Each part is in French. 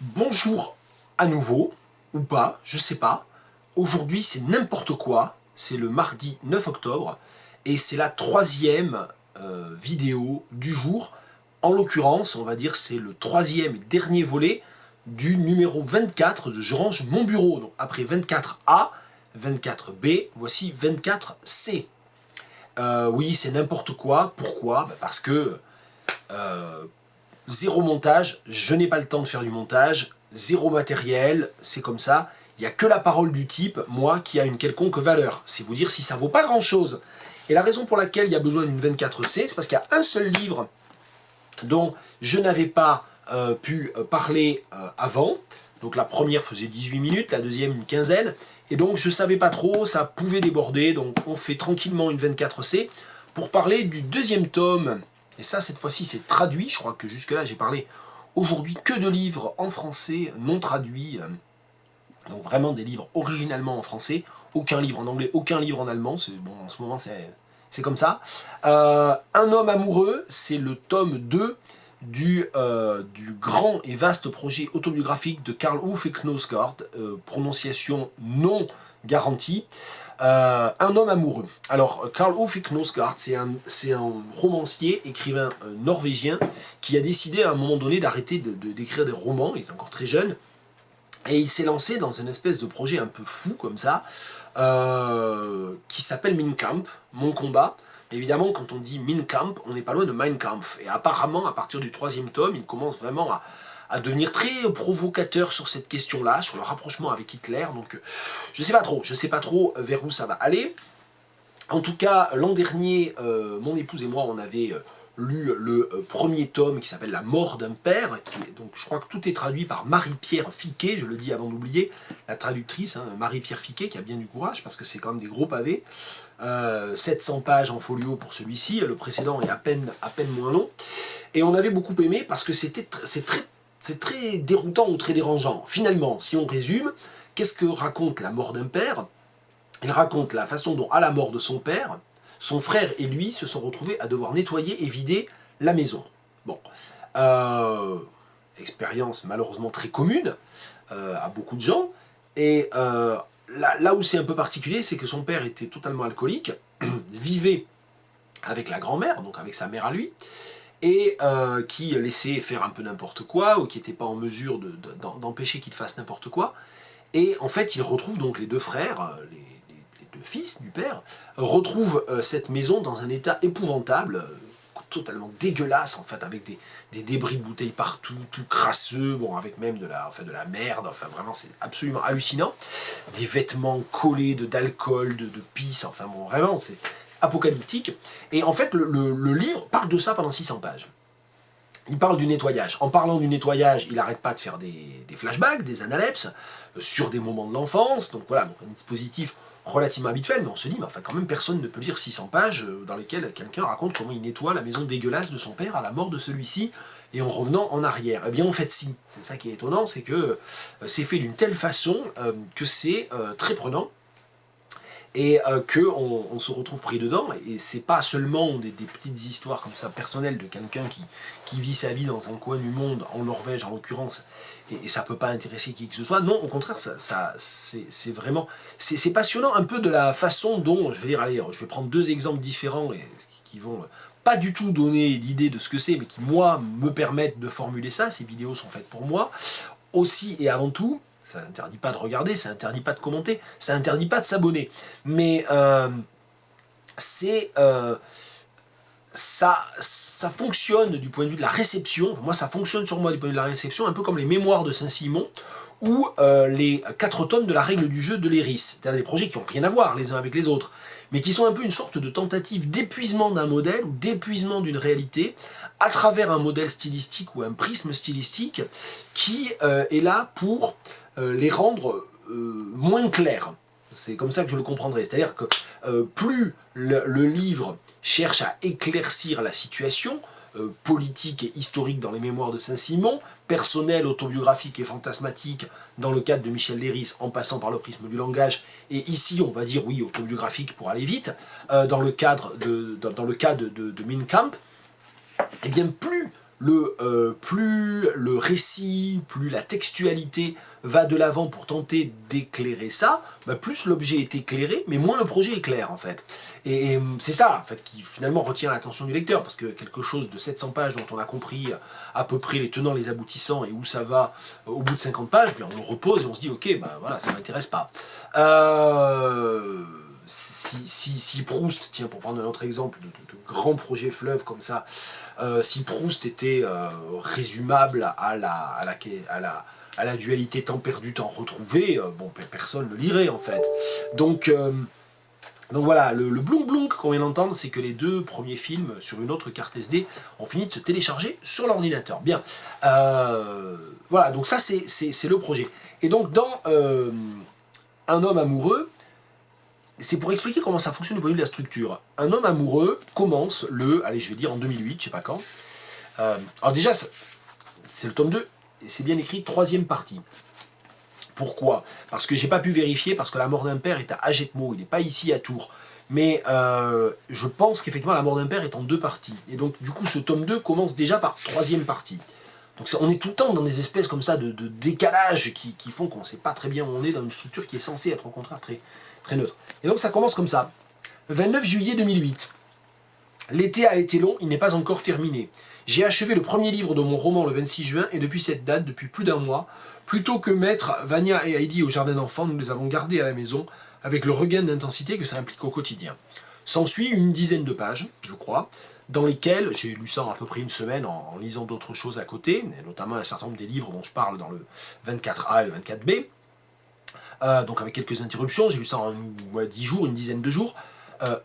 Bonjour à nouveau, ou pas, je sais pas. Aujourd'hui c'est n'importe quoi, c'est le mardi 9 octobre, et c'est la troisième vidéo du jour. En l'occurrence, on va dire c'est le troisième et dernier volet du numéro 24 de Je range mon bureau. Donc après 24A, 24B, voici 24C. Oui, c'est n'importe quoi. Pourquoi? Parce que zéro montage, je n'ai pas le temps de faire du montage, zéro matériel, c'est comme ça. Il n'y a que la parole du type, moi, qui a une quelconque valeur. C'est vous dire si ça vaut pas grand chose. Et la raison pour laquelle il y a besoin d'une 24C, c'est parce qu'il y a un seul livre dont je n'avais pas pu parler avant. Donc la première faisait 18 minutes, la deuxième une quinzaine. Et donc je ne savais pas trop, ça pouvait déborder. Donc on fait tranquillement une 24C pour parler du deuxième tome. Et ça, cette fois-ci, c'est traduit. Je crois que jusque-là, j'ai parlé aujourd'hui que de livres en français non traduits. Donc vraiment des livres originalement en français. Aucun livre en anglais, aucun livre en allemand. Bon, en ce moment, c'est comme ça. Un homme amoureux, c'est le tome 2 du grand et vaste projet autobiographique de Karl Ove Knausgaard, prononciation non garantie. Un homme amoureux. Alors, Karl Ove Knausgaard, c'est un romancier, écrivain norvégien, qui a décidé à un moment donné d'arrêter d'écrire des romans, il est encore très jeune, et il s'est lancé dans une espèce de projet un peu fou, comme ça, qui s'appelle Mein Kampf, Mon combat. Évidemment, quand on dit Mein Kampf, on n'est pas loin de Mein Kampf. Et apparemment, à partir du troisième tome, il commence vraiment à devenir très provocateur sur cette question-là, sur le rapprochement avec Hitler. Donc, je sais pas trop vers où ça va aller. En tout cas, l'an dernier, mon épouse et moi, on avait lu le premier tome qui s'appelle La mort d'un père. Donc, je crois que tout est traduit par Marie-Pierre Fiquet, je le dis avant d'oublier, la traductrice, hein, Marie-Pierre Fiquet, qui a bien du courage, parce que c'est quand même des gros pavés. 700 pages en folio pour celui-ci, le précédent est à peine moins long. Et on avait beaucoup aimé parce que c'est très déroutant ou très dérangeant. Finalement, si on résume, qu'est-ce que raconte La mort d'un père? Il raconte la façon dont, à la mort de son père, son frère et lui se sont retrouvés à devoir nettoyer et vider la maison. Bon, expérience malheureusement très commune à beaucoup de gens. Et là où c'est un peu particulier, c'est que son père était totalement alcoolique, vivait avec la grand-mère, donc avec sa mère à lui, et qui laissait faire un peu n'importe quoi, ou qui n'était pas en mesure d'empêcher qu'il fasse n'importe quoi. Et en fait, il retrouve donc les deux frères, les deux fils du père, retrouvent cette maison dans un état épouvantable, totalement dégueulasse, en fait, avec des débris de bouteilles partout, tout crasseux, bon, avec même de la merde, enfin vraiment, c'est absolument hallucinant. Des vêtements collés d'alcool, de pisse, enfin bon, vraiment, c'est apocalyptique. Et en fait, le livre parle de ça pendant 600 pages. Il parle du nettoyage. En parlant du nettoyage, il n'arrête pas de faire des flashbacks, des analepses, sur des moments de l'enfance. Donc voilà, donc un dispositif relativement habituel, mais on se dit, mais enfin quand même, personne ne peut lire 600 pages dans lesquelles quelqu'un raconte comment il nettoie la maison dégueulasse de son père à la mort de celui-ci, et en revenant en arrière. Eh bien en fait si, c'est ça qui est étonnant, c'est que c'est fait d'une telle façon que c'est très prenant, et qu'on se retrouve pris dedans, et c'est pas seulement des petites histoires comme ça personnelles de quelqu'un qui vit sa vie dans un coin du monde, en Norvège en l'occurrence, et ça peut pas intéresser qui que ce soit. Non, au contraire, c'est vraiment, c'est passionnant un peu de la façon dont, je vais dire, allez, je vais prendre deux exemples différents et qui vont pas du tout donner l'idée de ce que c'est, mais qui moi me permettent de formuler ça. Ces vidéos sont faites pour moi aussi et avant tout. Ça n'interdit pas de regarder, ça n'interdit pas de commenter, ça n'interdit pas de s'abonner. Mais ça fonctionne du point de vue de la réception. Moi, ça fonctionne sur moi du point de vue de la réception, un peu comme les mémoires de Saint-Simon ou les 4 tomes de la règle du jeu de Léris. C'est-à-dire des projets qui n'ont rien à voir les uns avec les autres, mais qui sont un peu une sorte de tentative d'épuisement d'un modèle ou d'épuisement d'une réalité à travers un modèle stylistique ou un prisme stylistique qui est là pour les rendre moins clairs. C'est comme ça que je le comprendrai. C'est-à-dire que plus le livre cherche à éclaircir la situation politique et historique dans les mémoires de Saint-Simon, personnelle, autobiographique et fantasmatique dans le cadre de Michel Léris, en passant par le prisme du langage, et ici on va dire oui autobiographique pour aller vite, dans le cas de Mein Kampf, et bien plus plus le récit, plus la textualité va de l'avant pour tenter d'éclairer ça, bah plus l'objet est éclairé, mais moins le projet est clair en fait. Et c'est ça en fait qui finalement retient l'attention du lecteur, parce que quelque chose de 700 pages dont on a compris à peu près les tenants, les aboutissants et où ça va au bout de 50 pages, bien on le repose et on se dit ok, bah voilà, ça m'intéresse pas. Si Proust, tiens pour prendre un autre exemple de grands projets fleuves comme ça, si Proust était résumable à la dualité temps perdu, temps retrouvé, bon, personne ne le lirait en fait. Donc voilà, le blonk blonk qu'on vient d'entendre, c'est que les deux premiers films sur une autre carte SD ont fini de se télécharger sur l'ordinateur. Bien, voilà, donc ça c'est le projet. Et donc dans Un homme amoureux, c'est pour expliquer comment ça fonctionne du point de vue de la structure. Un homme amoureux commence allez je vais dire en 2008, je sais pas quand. Alors déjà, c'est le tome 2, et c'est bien écrit, 3e partie. Pourquoi? Parce que j'ai pas pu vérifier, parce que La mort d'un père est à Agetmo, il n'est pas ici à Tours. Mais je pense qu'effectivement La mort d'un père est en 2 parties. Et donc du coup ce tome 2 commence déjà par 3e partie. Donc on est tout le temps dans des espèces comme ça de décalage qui font qu'on ne sait pas très bien où on est dans une structure qui est censée être au contraire très neutre. Et donc ça commence comme ça. 29 juillet 2008. L'été a été long, il n'est pas encore terminé. J'ai achevé le premier livre de mon roman le 26 juin et depuis cette date, depuis plus d'un mois, plutôt que mettre Vania et Heidi au jardin d'enfants, nous les avons gardés à la maison avec le regain d'intensité que ça implique au quotidien. S'ensuit une dizaine de pages, je crois, dans lesquelles, j'ai lu ça en à peu près une semaine en lisant d'autres choses à côté, notamment un certain nombre des livres dont je parle dans le 24A et le 24B, donc avec quelques interruptions, j'ai lu ça en 10 jours, une dizaine de jours.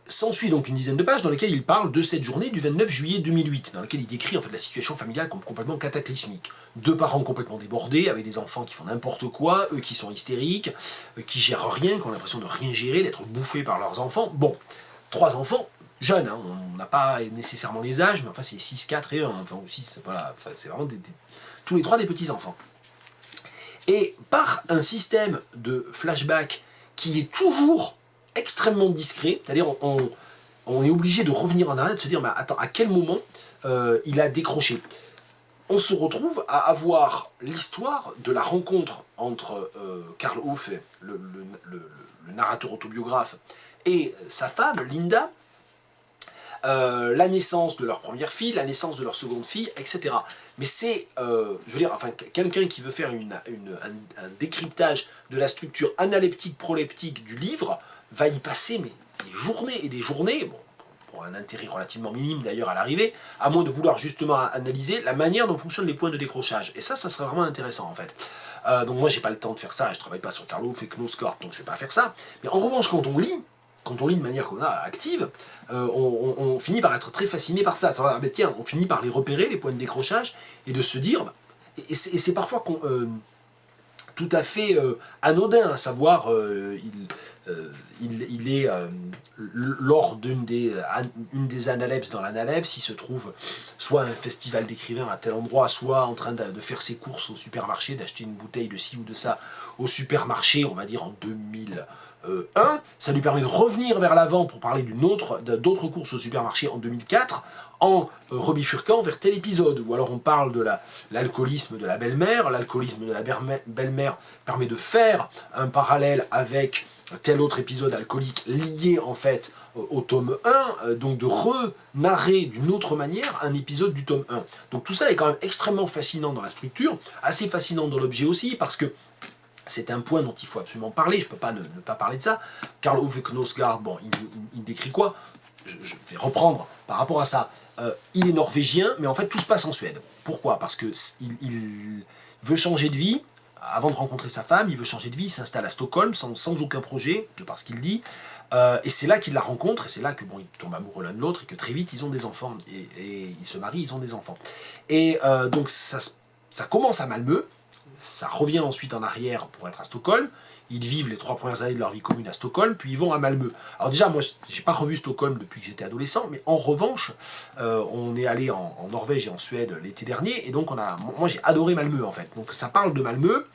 S'ensuit donc une dizaine de pages dans lesquelles il parle de cette journée du 29 juillet 2008, dans laquelle il décrit en fait la situation familiale comme complètement cataclysmique. 2 parents complètement débordés, avec des enfants qui font n'importe quoi, eux qui sont hystériques, qui gèrent rien, qui ont l'impression de rien gérer, d'être bouffés par leurs enfants. Bon, 3 enfants, jeunes, hein, on n'a pas nécessairement les âges, mais enfin c'est 6, 4 et 1, enfin aussi, voilà, enfin, c'est vraiment tous les 3 des petits-enfants. Et par un système de flashback qui est toujours extrêmement discret, c'est-à-dire on est obligé de revenir en arrière, de se dire, mais attends, à quel moment il a décroché? On se retrouve à avoir l'histoire de la rencontre entre Karl Ove, le narrateur autobiographe, et sa femme, Linda, la naissance de leur première fille, la naissance de leur seconde fille, etc. Mais c'est, je veux dire, enfin, quelqu'un qui veut faire un décryptage de la structure analeptique-proleptique du livre va y passer mais des journées et des journées, bon, pour un intérêt relativement minime d'ailleurs à l'arrivée, à moins de vouloir justement analyser la manière dont fonctionnent les points de décrochage. Et ça serait vraiment intéressant en fait. Donc moi j'ai pas le temps de faire ça, je travaille pas sur Karl Ove et Knausgård, donc je vais pas faire ça. Mais en revanche quand on lit de manière active, on finit par être très fasciné par ça. Ah, ben tiens, on finit par les repérer, les points de décrochage, et de se dire, et c'est parfois tout à fait anodin, à savoir, il est lors une des analepses dans l'analepse, il se trouve soit un festival d'écrivains à tel endroit, soit en train de faire ses courses au supermarché, d'acheter une bouteille de ci ou de ça au supermarché, on va dire en 2001, ça lui permet de revenir vers l'avant pour parler d'autres courses au supermarché en 2004, en rebifurquant vers tel épisode, ou alors on parle de l'alcoolisme de la belle-mère, l'alcoolisme de la belle-mère permet de faire un parallèle avec tel autre épisode alcoolique lié en fait au tome 1, donc de re-narrer d'une autre manière un épisode du tome 1. Donc tout ça est quand même extrêmement fascinant dans la structure, assez fascinant dans l'objet aussi, parce que c'est un point dont il faut absolument parler, je ne peux pas ne pas parler de ça. Karl Ove Knausgård, bon, il décrit quoi? Je vais reprendre par rapport à ça. Il est norvégien, mais en fait tout se passe en Suède. Pourquoi? Parce qu'il veut changer de vie, avant de rencontrer sa femme, il veut changer de vie, il s'installe à Stockholm sans aucun projet, de par ce qu'il dit, et c'est là qu'il la rencontre, et c'est là que bon, ils tombent amoureux l'un de l'autre, et que très vite ils ont des enfants, et ils se marient, ils ont des enfants. Et donc ça commence à Malmö, ça revient ensuite en arrière pour être à Stockholm. Ils vivent les 3 premières années de leur vie commune à Stockholm, puis ils vont à Malmö. Alors déjà, moi, j'ai pas revu Stockholm depuis que j'étais adolescent, mais en revanche, on est allé en Norvège et en Suède l'été dernier, et donc moi j'ai adoré Malmö en fait. Donc ça parle de Malmö,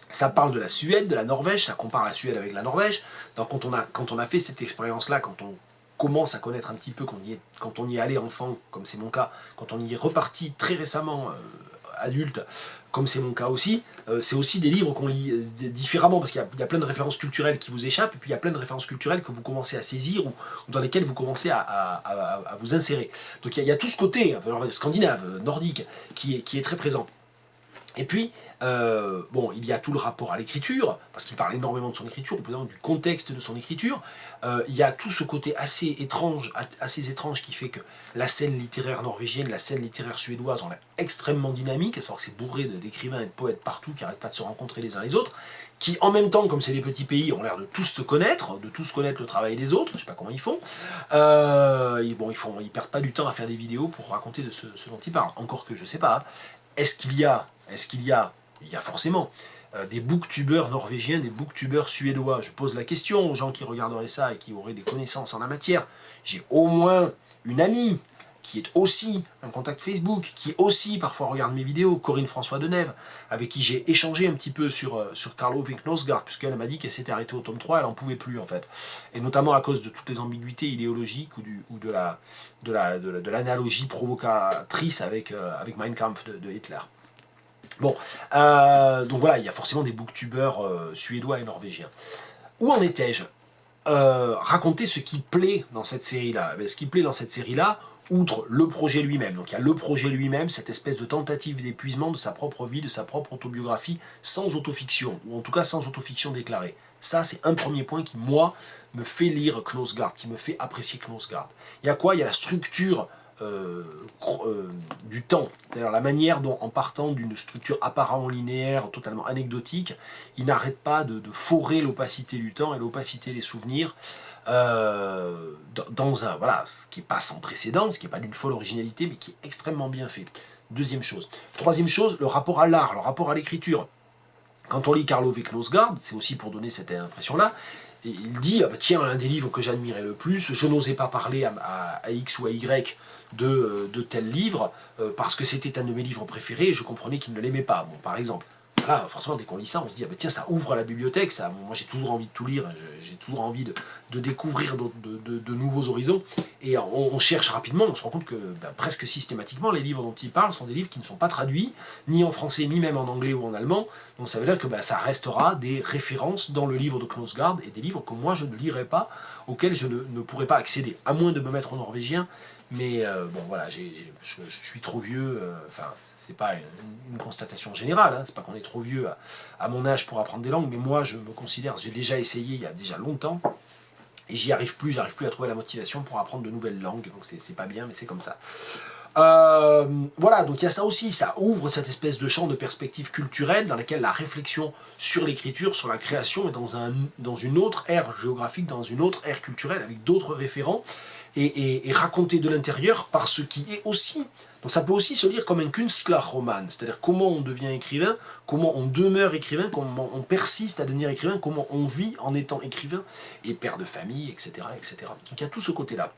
ça parle de la Suède, de la Norvège, ça compare la Suède avec la Norvège. Donc quand on a fait cette expérience-là, quand on commence à connaître un petit peu quand on y est allé enfant, comme c'est mon cas, quand on y est reparti très récemment adulte, comme c'est mon cas aussi, c'est aussi des livres qu'on lit différemment, parce qu'il y a plein de références culturelles qui vous échappent, et puis il y a plein de références culturelles que vous commencez à saisir, ou dans lesquelles vous commencez à vous insérer. Donc il y a tout ce côté scandinave, nordique, qui est très présent. Et puis, bon, il y a tout le rapport à l'écriture, parce qu'il parle énormément de son écriture, du contexte de son écriture. Il y a tout ce côté assez étrange qui fait que la scène littéraire norvégienne, la scène littéraire suédoise, on est extrêmement dynamique, à savoir que c'est bourré d'écrivains et de poètes partout qui n'arrêtent pas de se rencontrer les uns les autres, qui en même temps, comme c'est des petits pays, ont l'air de tous se connaître, de tous connaître le travail des autres, je ne sais pas comment ils font. Ils perdent pas du temps à faire des vidéos pour raconter de ce dont ils parlent, encore que je ne sais pas. Est-ce qu'il y a, il y a forcément des booktubeurs norvégiens, des booktubeurs suédois. Je pose la question aux gens qui regarderaient ça et qui auraient des connaissances en la matière. J'ai au moins une amie qui est aussi un contact Facebook, qui aussi parfois regarde mes vidéos, Corinne François Denève, avec qui j'ai échangé un petit peu sur Karl Ove Knausgaard, puisqu'elle m'a dit qu'elle s'était arrêtée au tome 3, elle n'en pouvait plus en fait. Et notamment à cause de toutes les ambiguïtés idéologiques ou de l'analogie provocatrice avec Mein Kampf de Hitler. Bon, donc voilà, il y a forcément des booktubeurs suédois et norvégiens. Où en étais-je ? Raconter ce qui plaît dans cette série-là. Ce qui plaît dans cette série-là, outre le projet lui-même. Donc il y a le projet lui-même, cette espèce de tentative d'épuisement de sa propre vie, de sa propre autobiographie, sans autofiction, ou en tout cas sans autofiction déclarée. Ça, c'est un premier point qui, moi, me fait lire Knausgaard, qui me fait apprécier Knausgaard. Il y a quoi ? Il y a la structure du temps, c'est-à-dire la manière dont, en partant d'une structure apparemment linéaire, totalement anecdotique, il n'arrête pas de forer l'opacité du temps et l'opacité des souvenirs, dans un, voilà, ce qui n'est pas sans précédent, ce qui n'est pas d'une folle originalité, mais qui est extrêmement bien fait. Deuxième chose. Troisième chose, le rapport à l'art, le rapport à l'écriture. Quand on lit Karl Ove Knausgaard, c'est aussi pour donner cette impression-là, il dit, tiens, l'un des livres que j'admirais le plus, je n'osais pas parler à X ou à Y de tel livre, parce que c'était un de mes livres préférés, et je comprenais qu'il ne l'aimait pas. Bon, par exemple, là, forcément, dès qu'on lit ça, on se dit, tiens, ça ouvre la bibliothèque, ça. Moi j'ai toujours envie de tout lire, j'ai toujours envie de découvrir de nouveaux horizons, et on cherche rapidement, on se rend compte que presque systématiquement, les livres dont il parle sont des livres qui ne sont pas traduits, ni en français, ni même en anglais ou en allemand, donc ça veut dire que ça restera des références dans le livre de Knausgaard, et des livres que moi je ne lirai pas, auxquels je ne pourrais pas accéder, à moins de me mettre au norvégien. Mais bon, voilà, je suis trop vieux, enfin, c'est pas une constatation générale, hein, c'est pas qu'on est trop vieux à mon âge pour apprendre des langues, mais moi, je me considère, j'ai déjà essayé il y a déjà longtemps, et j'arrive plus à trouver la motivation pour apprendre de nouvelles langues, donc c'est pas bien, mais c'est comme ça. Voilà, donc il y a ça aussi, ça ouvre cette espèce de champ de perspective culturelle dans laquelle la réflexion sur l'écriture, sur la création est dans une autre ère géographique, dans une autre ère culturelle, avec d'autres référents, et raconté de l'intérieur par ce qui est aussi. Donc ça peut aussi se lire comme un Künstlerroman, c'est-à-dire comment on devient écrivain, comment on demeure écrivain, comment on persiste à devenir écrivain, comment on vit en étant écrivain, et père de famille, etc. etc. Donc il y a tout ce côté-là.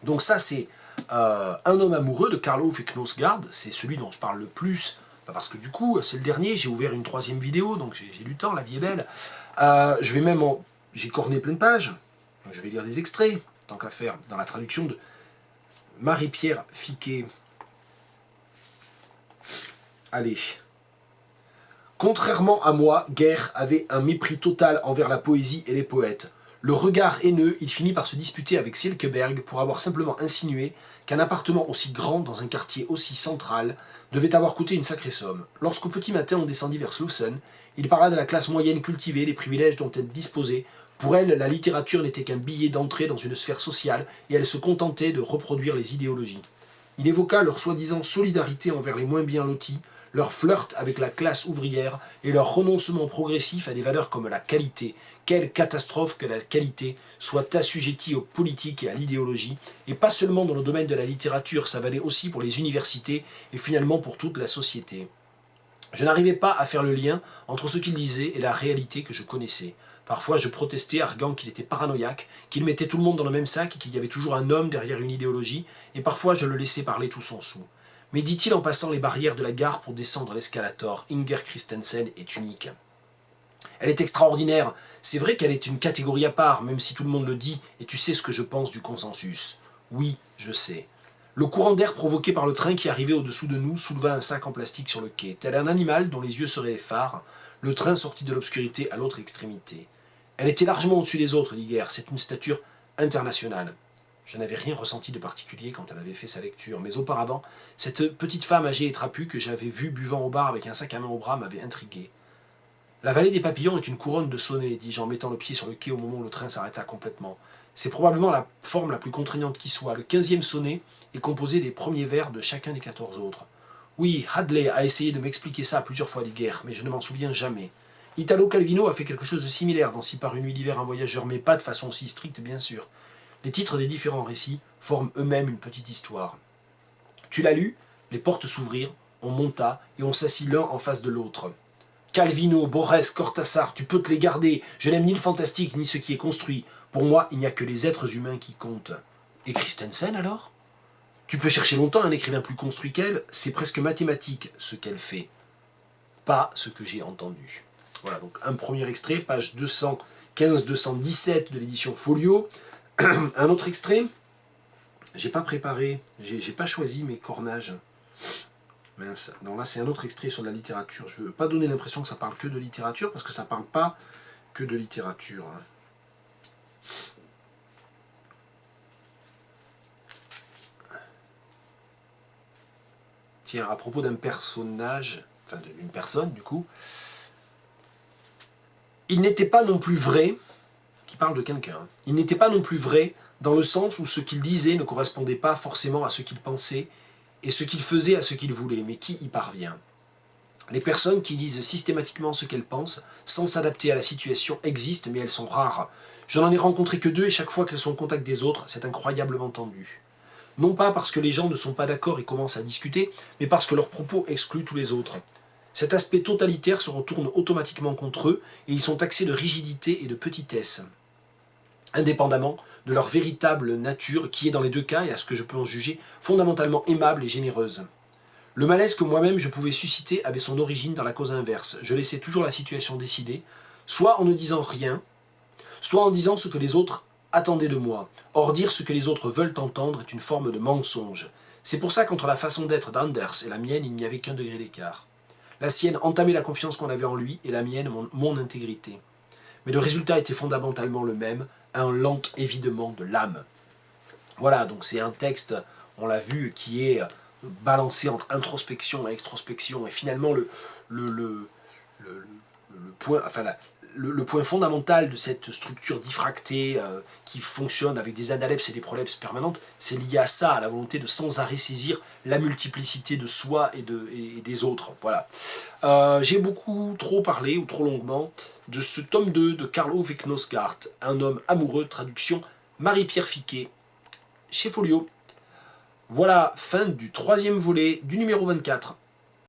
Donc ça c'est Un homme amoureux de Karl Ove Knausgaard, c'est celui dont je parle le plus, parce que du coup c'est le dernier, j'ai ouvert une troisième vidéo, donc j'ai du temps, la vie est belle. J'ai corné plein de pages, donc je vais lire des extraits, tant qu'à faire, dans la traduction de Marie-Pierre Fiquet. Allez. Contrairement à moi, Guerre avait un mépris total envers la poésie et les poètes. Le regard haineux, il finit par se disputer avec Silkeberg pour avoir simplement insinué qu'un appartement aussi grand dans un quartier aussi central devait avoir coûté une sacrée somme. Lorsqu'au petit matin on descendit vers Slussen, il parla de la classe moyenne cultivée, des privilèges dont elle disposait. Pour elle, la littérature n'était qu'un billet d'entrée dans une sphère sociale et elle se contentait de reproduire les idéologies. Il évoqua leur soi-disant solidarité envers les moins bien lotis, leur flirt avec la classe ouvrière et leur renoncement progressif à des valeurs comme la qualité. Quelle catastrophe que la qualité soit assujettie aux politiques et à l'idéologie, et pas seulement dans le domaine de la littérature, ça valait aussi pour les universités et finalement pour toute la société. Je n'arrivais pas à faire le lien entre ce qu'il disait et la réalité que je connaissais. Parfois je protestais, arguant qu'il était paranoïaque, qu'il mettait tout le monde dans le même sac et qu'il y avait toujours un homme derrière une idéologie, et parfois je le laissais parler tout son sou. Mais dit-il en passant les barrières de la gare pour descendre l'escalator, Inger Christensen est unique. Elle est extraordinaire. C'est vrai qu'elle est une catégorie à part, même si tout le monde le dit, et tu sais ce que je pense du consensus. Oui, je sais. Le courant d'air provoqué par le train qui arrivait au-dessous de nous souleva un sac en plastique sur le quai. Tel un animal dont les yeux seraient les phares, le train sortit de l'obscurité à l'autre extrémité. Elle était largement au-dessus des autres, dit Guerre. C'est une stature internationale. Je n'avais rien ressenti de particulier quand elle avait fait sa lecture, mais auparavant, cette petite femme âgée et trapue que j'avais vue buvant au bar avec un sac à main au bras m'avait intrigué. La vallée des papillons est une couronne de sonnets, dis-je en mettant le pied sur le quai au moment où le train s'arrêta complètement. C'est probablement la forme la plus contraignante qui soit. Le 15e sonnet est composé des premiers vers de chacun des 14 autres. Oui, Hadley a essayé de m'expliquer ça plusieurs fois, dit Guerre, mais je ne m'en souviens jamais. Italo Calvino a fait quelque chose de similaire dans Si par une nuit d'hiver un voyageur, mais pas de façon si stricte, bien sûr. Les titres des différents récits forment eux-mêmes une petite histoire. Tu l'as lu, les portes s'ouvrirent, on monta et on s'assit l'un en face de l'autre. Calvino, Borges, Cortázar, tu peux te les garder. Je n'aime ni le fantastique ni ce qui est construit. Pour moi, il n'y a que les êtres humains qui comptent. Et Christensen alors? Tu peux chercher longtemps un écrivain plus construit qu'elle, c'est presque mathématique ce qu'elle fait. Pas ce que j'ai entendu. Voilà, donc un premier extrait, page 215-217 de l'édition Folio. Un autre extrait, j'ai pas préparé, j'ai pas choisi mes cornages. Mince, non là c'est un autre extrait sur de la littérature. Je veux pas donner l'impression que ça parle que de littérature, parce que ça parle pas que de littérature. Tiens, à propos d'un personnage, enfin d'une personne du coup, il n'était pas non plus vrai, qui parle de quelqu'un, il n'était pas non plus vrai dans le sens où ce qu'il disait ne correspondait pas forcément à ce qu'il pensait, et ce qu'il faisait à ce qu'il voulait, mais qui y parvient? Les personnes qui disent systématiquement ce qu'elles pensent, sans s'adapter à la situation, existent, mais elles sont rares. Je n'en ai rencontré que 2, et chaque fois qu'elles sont au contact des autres, c'est incroyablement tendu. Non pas parce que les gens ne sont pas d'accord et commencent à discuter, mais parce que leurs propos excluent tous les autres. Cet aspect totalitaire se retourne automatiquement contre eux, et ils sont taxés de rigidité et de petitesse, indépendamment de leur véritable nature, qui est dans les deux cas, et à ce que je peux en juger, fondamentalement aimable et généreuse. Le malaise que moi-même je pouvais susciter avait son origine dans la cause inverse. Je laissais toujours la situation décider, soit en ne disant rien, soit en disant ce que les autres attendaient de moi. Or, dire ce que les autres veulent entendre est une forme de mensonge. C'est pour ça qu'entre la façon d'être d'Anders et la mienne, il n'y avait qu'un degré d'écart. La sienne entamait la confiance qu'on avait en lui, et la mienne, mon intégrité. Mais le résultat était fondamentalement le même, un lent évidement de l'âme. Voilà, donc c'est un texte, on l'a vu, qui est balancé entre introspection et extrospection, et finalement le point, enfin le point fondamental de cette structure diffractée qui fonctionne avec des analepses et des prolepses permanentes, c'est lié à ça, à la volonté de sans arrêt saisir la multiplicité de soi et des autres. Voilà. J'ai beaucoup trop parlé, ou trop longuement, de ce tome 2 de Karl Ove Knausgaard, Un homme amoureux, traduction Marie-Pierre Fiquet, chez Folio. Voilà, fin du 3e volet du numéro 24.